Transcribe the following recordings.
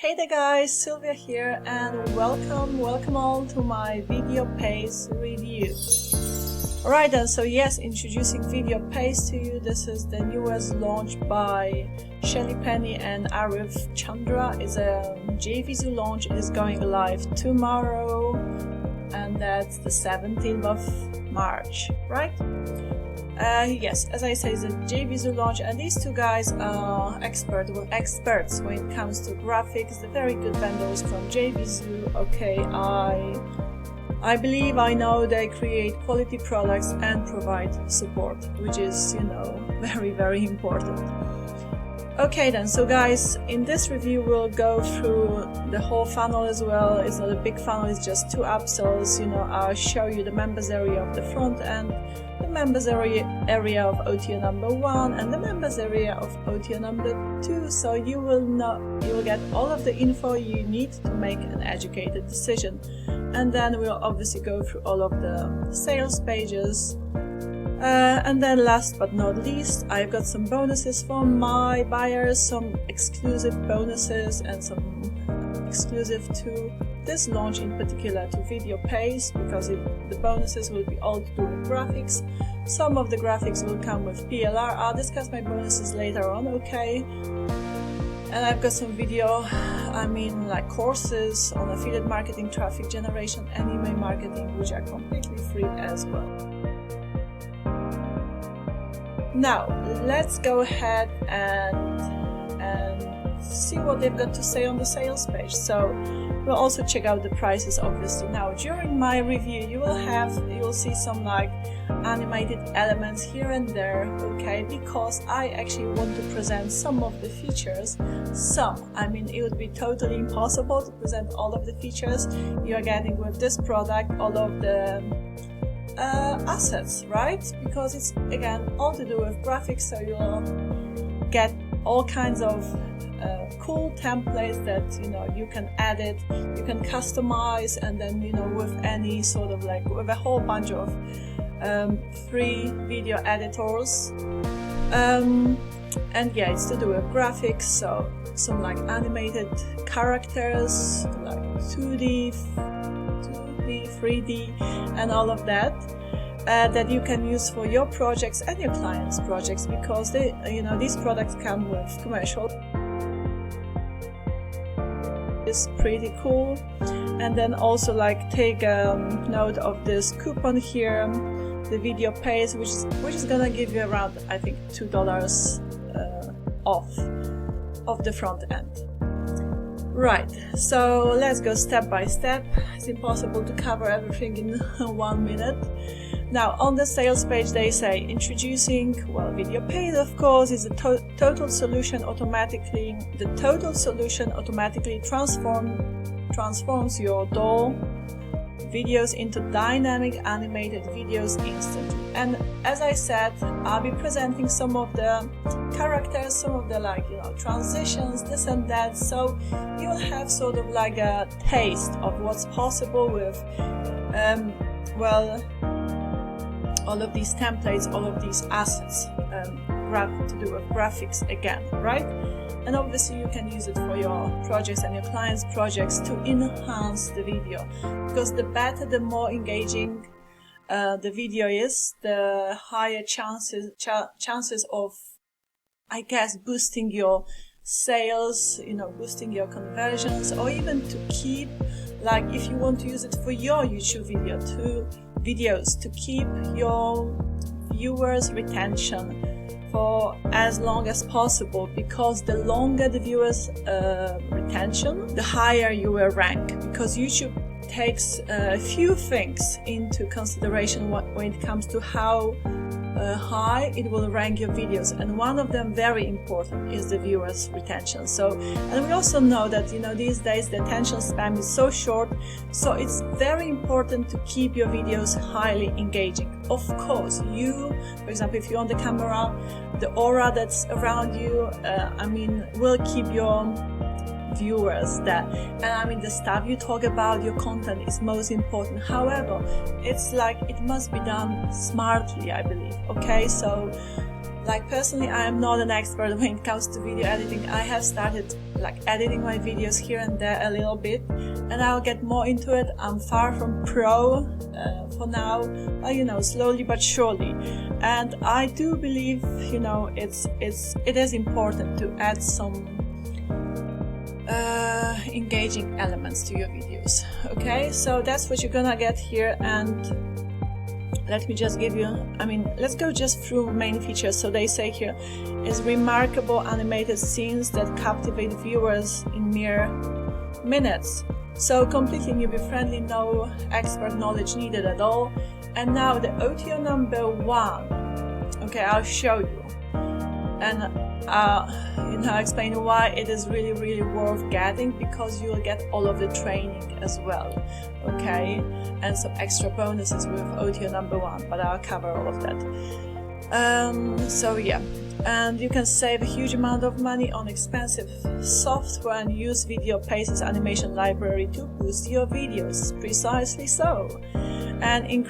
Hey there guys, Sylvia here and welcome all to my VideoPace review. Alright then, so yes, introducing VideoPace to you. This is the newest launch by Shelly Penny and Arif Chandra. It's a JVZoo launch. It is going live tomorrow and that's the 17th of March, right? Yes, as I say, it's a JVZoo launch, and these two guys are experts when it comes to graphics. They're very good vendors from JVZoo. Okay, I believe I know they create quality products and provide support, which is, very important. Okay then, so guys, in this review we'll go through the whole funnel as well. It's not a big funnel, it's just two upsells. I'll show you the members area of the front end, the members area of OTO number 1 and the members area of OTO number 2, so you will get all of the info you need to make an educated decision. And then we'll obviously go through all of the sales pages. And then last but not least, I've got some bonuses for my buyers, some exclusive bonuses and some exclusive to this launch, in particular to VideoPace, because the bonuses will be all to do with graphics. Some of the graphics will come with PLR. I'll discuss my bonuses later on, okay? And I've got some like courses on affiliate marketing, traffic generation, and email marketing, which are completely free as well. Now, let's go ahead and see what they've got to say on the sales page. So we'll also check out the prices, obviously. Now, during my review, you will see some animated elements here and there, okay? Because I actually want to present some of the features. It would be totally impossible to present all of the features you are getting with this product, all of the assets, right? Because it's again all to do with graphics, so you'll get all kinds of cool templates that you can edit, you can customize, and then with any sort of with a whole bunch of free video editors. And yeah, it's to do with graphics, so some animated characters, 2D, 3D, and all of that. That you can use for your projects and your clients' projects, because these products come with commercial. It's pretty cool. And then also take note of this coupon here, the VideoPace, which is gonna give you around, I think, $2 off of the front end. Right, so let's go step by step. It's impossible to cover everything in 1 minute. Now, on the sales page, they say introducing, VideoPace, of course, is the total solution automatically. The total solution automatically transforms your DAW videos into dynamic animated videos instantly. And as I said, I'll be presenting some of the characters, some of the transitions, this and that, so you'll have sort of a taste of what's possible with all of these templates, all of these assets to do with graphics again, right? And obviously you can use it for your projects and your clients' projects to enhance the video, because the better, the more engaging the video is, the higher chances of, I guess, boosting your sales, boosting your conversions, or even to keep, if you want to use it for your YouTube videos, to keep your viewers' retention for as long as possible, because the longer the viewers' retention, the higher you will rank, because YouTube takes a few things into consideration when it comes to how high it will rank your videos, and one of them, very important, is the viewers' retention. And we also know that these days the attention span is so short, so it's very important to keep your videos highly engaging. Of course, for example, if you're on the camera, the aura that's around you, will keep your viewers there, and the stuff you talk about, your content, is most important. However, it's it must be done smartly, I believe. Okay, so like personally, I am not an expert when it comes to video editing. I have started like editing my videos here and there a little bit, and I'll get more into it. I'm far from pro for now, you know, slowly but surely. And I do believe, you know, it is important to add some engaging elements to your videos. Okay, so that's what you're gonna get here. And let me just give you, I mean, let's go just through main features. So they say here is remarkable animated scenes that captivate viewers in mere minutes. So completely newbie friendly, no expert knowledge needed at all. And now the OTO number 1. Okay, I'll show you. And you know, explain why it is really worth getting, because you'll get all of the training as well, okay, and some extra bonuses with OTO number 1, but I'll cover all of that. So yeah, and you can save a huge amount of money on expensive software and use VideoPace's animation library to boost your videos. Precisely so. And you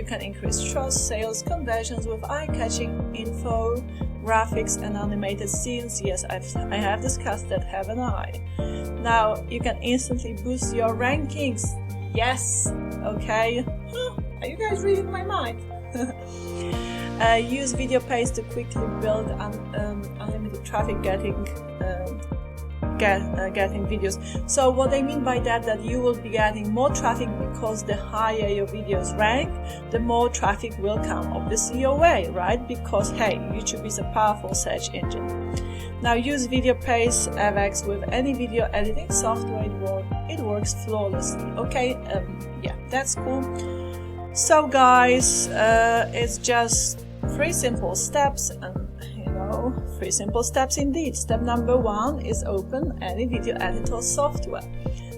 can increase trust, sales, conversions with eye-catching infographics and animated scenes. Yes, I have discussed that, haven't I? Now you can instantly boost your rankings. Yes, okay. Are you guys reading my mind? Use VideoPace to quickly build unlimited traffic getting videos. So what I mean by that you will be getting more traffic, because the higher your videos rank, the more traffic will come obviously your way, right? Because hey, YouTube is a powerful search engine. Now use VideoPace FX with any video editing software. It works flawlessly. Okay, yeah, that's cool. So guys, it's just 3 simple steps, and 3 simple steps indeed. Step number 1 is open any video editor software.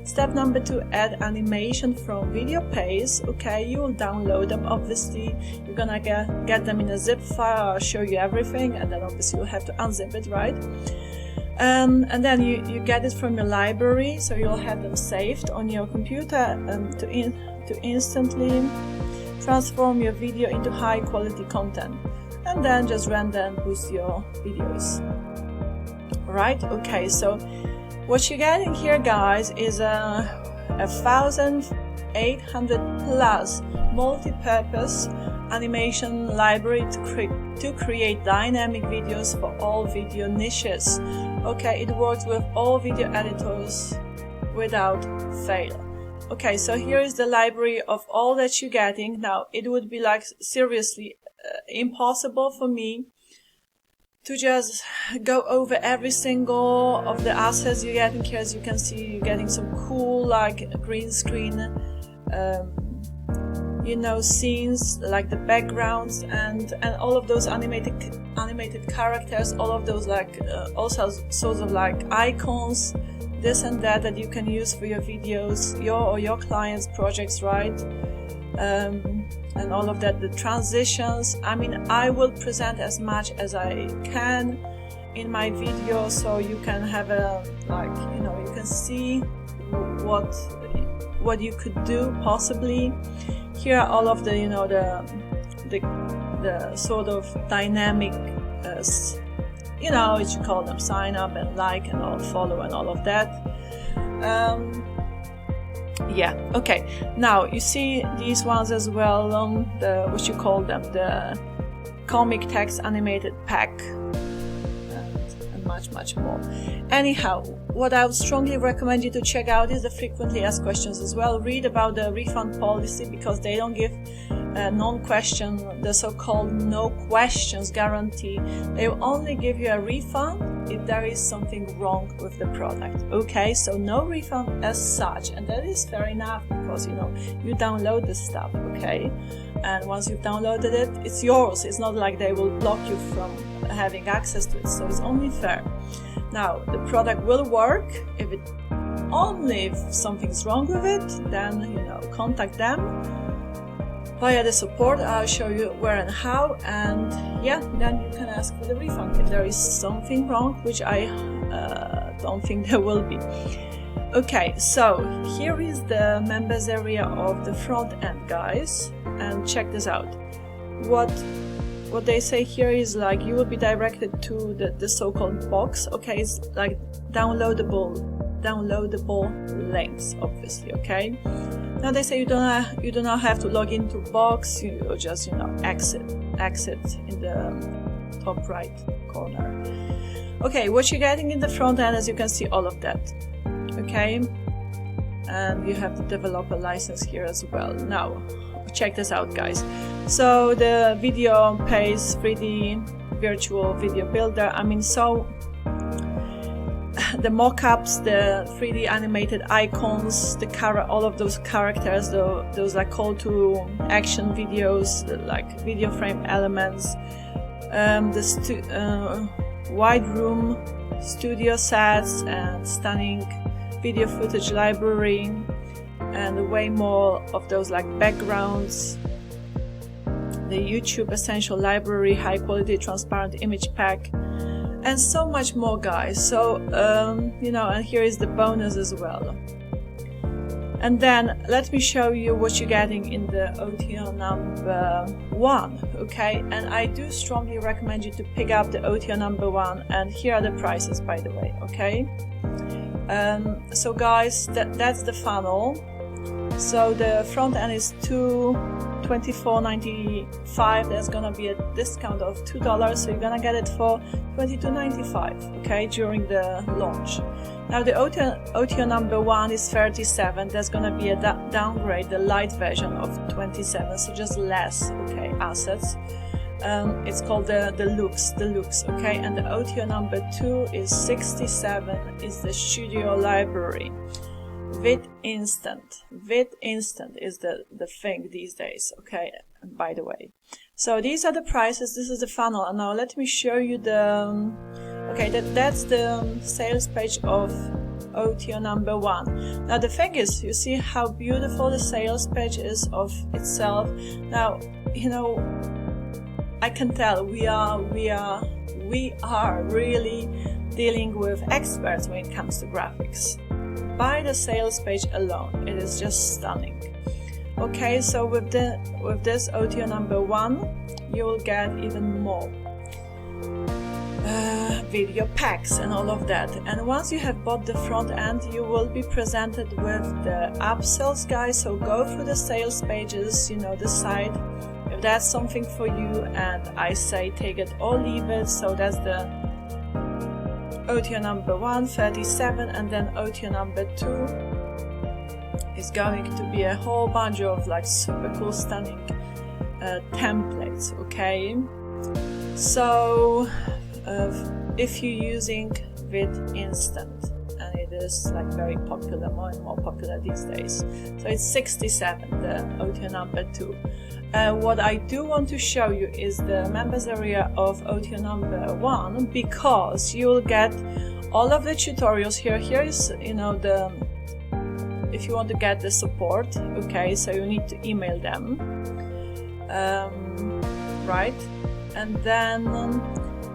Step number 2, add animation from VideoPace. Okay, you will download them obviously. You're gonna get them in a zip file. I'll show you everything, and then obviously you'll have to unzip it, right? And then you get it from your library, so you'll have them saved on your computer to instantly transform your video into high quality content. And then just render and boost your videos. Right? Okay, so what you're getting here, guys, is a 1,800 plus multi-purpose animation library to create dynamic videos for all video niches. Okay, it works with all video editors without fail. Okay, so here is the library of all that you're getting. Now, it would be like seriously impossible for me to just go over every single of the assets you're getting here. As you can see, you're getting some cool like green screen scenes, like the backgrounds and all of those animated characters, all of those like also sorts of like icons, this and that you can use for your videos, your clients' projects, right? And all of that, the transitions. I mean, I will present as much as I can in my video, so you can have a you can see what you could do possibly. Here are all of the the sort of dynamic what you call them, sign up and like and all, follow and all of that. Yeah, okay. Now you see these ones as well on the what you call them, the comic text animated pack, and much more. Anyhow, what I would strongly recommend you to check out is the frequently asked questions as well. Read about the refund policy, because they don't give non-question, the so-called no questions guarantee. They will only give you a refund if there is something wrong with the product. Okay, so no refund as such, and that is fair enough, because you download the stuff, okay, and once you've downloaded it, it's yours. It's not like they will block you from having access to it, so it's only fair. Now the product will work if something's wrong with it, then contact them via the support. I'll show you where and how, and yeah, then you can ask for the refund if there is something wrong, which I don't think there will be. Okay, so here is the members area of the front end, guys, and check this out. What what they say here is like you will be directed to the so-called box. Okay, it's like downloadable links, obviously. Okay, now they say you do not have to log into box. You just, you know, exit in the top right corner. Okay, what you're getting in the front end, as you can see, all of that. Okay, and you have the developer license here as well. Now check this out, guys. So the VideoPace 3D virtual video builder, I mean, so the mockups, the 3D animated icons, all of those characters, those like call to action videos, like video frame elements, the wide room studio sets and stunning video footage library, and way more of those like backgrounds, the YouTube essential library, high quality transparent image pack, and so much more, guys. So you know, and here is the bonus as well. And then let me show you what you're getting in the OTO number 1. Okay, and I do strongly recommend you to pick up the OTO number 1, and here are the prices, by the way. Okay, so guys, that's the funnel. So the front end is $24.95. There's gonna be a discount of $2, so you're gonna get it for $22.95. Okay, during the launch. Now the OTO number 1 is 37. There's gonna be a downgrade, the light version of 27, so just less, okay, assets. It's called the deluxe. Okay, and the OTO number 2 is 67. Is the studio library. Vid Instant is the thing these days. Okay, by the way. So these are the prices. This is the funnel, and now let me show you the. Okay, that's the sales page of OTO number 1. Now the thing is, you see how beautiful the sales page is of itself. Now, you know, I can tell we are really dealing with experts when it comes to graphics. By the sales page alone, it is just stunning. Okay, so with this OTO number 1, you will get even more video packs and all of that. And once you have bought the front end, you will be presented with the upsells, guys. So go through the sales pages, you know, decide if that's something for you, and I say take it or leave it. So that's the OTO number 1, 37, and then OTO number 2 is going to be a whole bunch of like super cool, stunning templates. Okay, so if you're using Vid Instant, and it is like very popular, more and more popular these days, so it's 67, the OTO number 2. What I do want to show you is the members area of OTO number 1, because you will get all of the tutorials here. Here is, you know, the, if you want to get the support, okay, so you need to email them, right? And then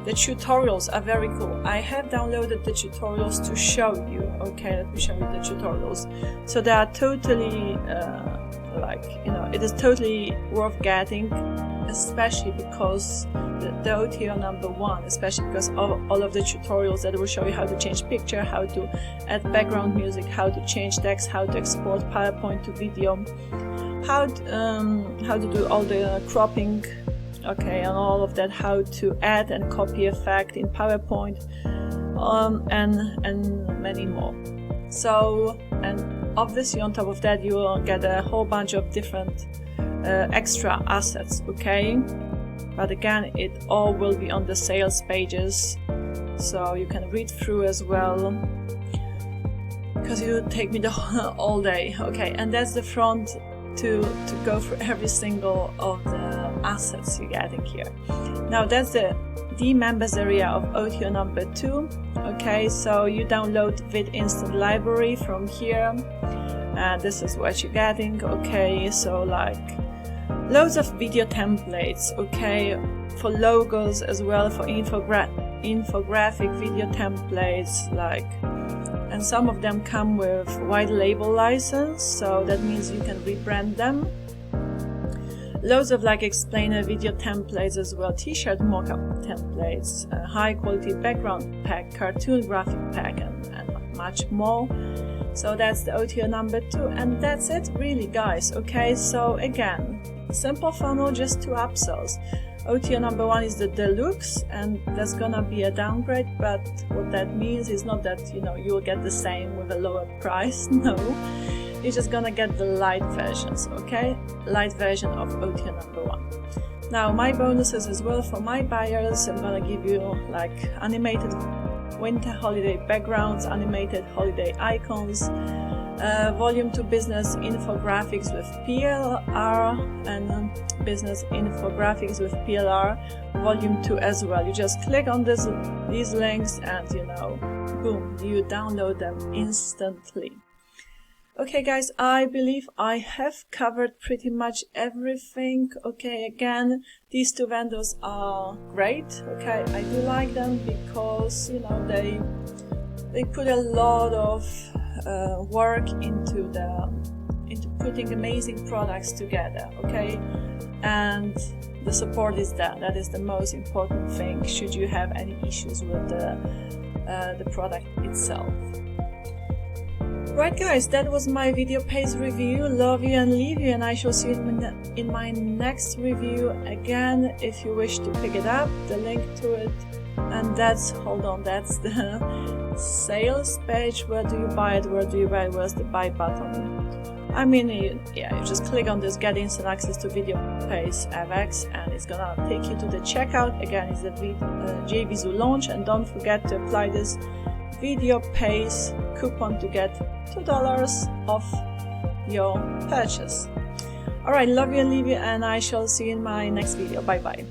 the tutorials are very cool. I have downloaded the tutorials to show you. Okay, let me show you the tutorials. So they are totally like, you know, it is totally worth getting, especially because the OTO number 1, especially because of all of the tutorials that will show you how to change picture, how to add background music, how to change text, how to export PowerPoint to video, how to do all the cropping, okay, and all of that, how to add and copy effect in PowerPoint, and many more. So, and obviously on top of that, you will get a whole bunch of different extra assets, okay? But again, it all will be on the sales pages, so you can read through as well, because it would take me all day. Okay, and that's the front to go through every single of the assets you're getting here. Now that's the members area of OTO number 2. Okay, so you download Vid Instant library from here, and this is what you're getting. Okay, so like loads of video templates, okay, for logos as well, for infographic video templates, like, and some of them come with white label license, so that means you can rebrand them. loads of like explainer video templates as well, t-shirt mockup templates, high quality background pack, cartoon graphic pack, and much more. So that's the OTO number 2, and that's it really, guys. Okay, so again, simple funnel, just 2 upsells. OTO number 1 is the deluxe, and that's gonna be a downgrade, but what that means is not that, you know, you'll get the same with a lower price. No, you're just gonna get the light versions. Okay, light version of OTO number 1. Now my bonuses as well for my buyers, I'm gonna give you like animated winter holiday backgrounds, animated holiday icons, volume 2 business infographics with PLR, and business infographics with PLR volume 2 as well. You just click on these links and, you know, boom, you download them instantly. Okay guys, I believe I have covered pretty much everything. Okay, again, these 2 vendors are great. Okay, I do like them because, you know, they put a lot of work into putting amazing products together. Okay, and the support is there. That is the most important thing should you have any issues with the product itself. Right guys, that was my VideoPace review. Love you and leave you, and I shall see you in my next review. Again, if you wish to pick it up, the link to it, and that's the sales page. Where do you buy it? Where do you buy it? Where's the buy button? I mean, you just click on this get instant access to VideoPace FX, and it's gonna take you to the checkout. Again, it's the JVZoo launch, and don't forget to apply this VideoPace coupon to get $2 off your purchase. Alright, love you and leave you, and I shall see you in my next video. Bye bye.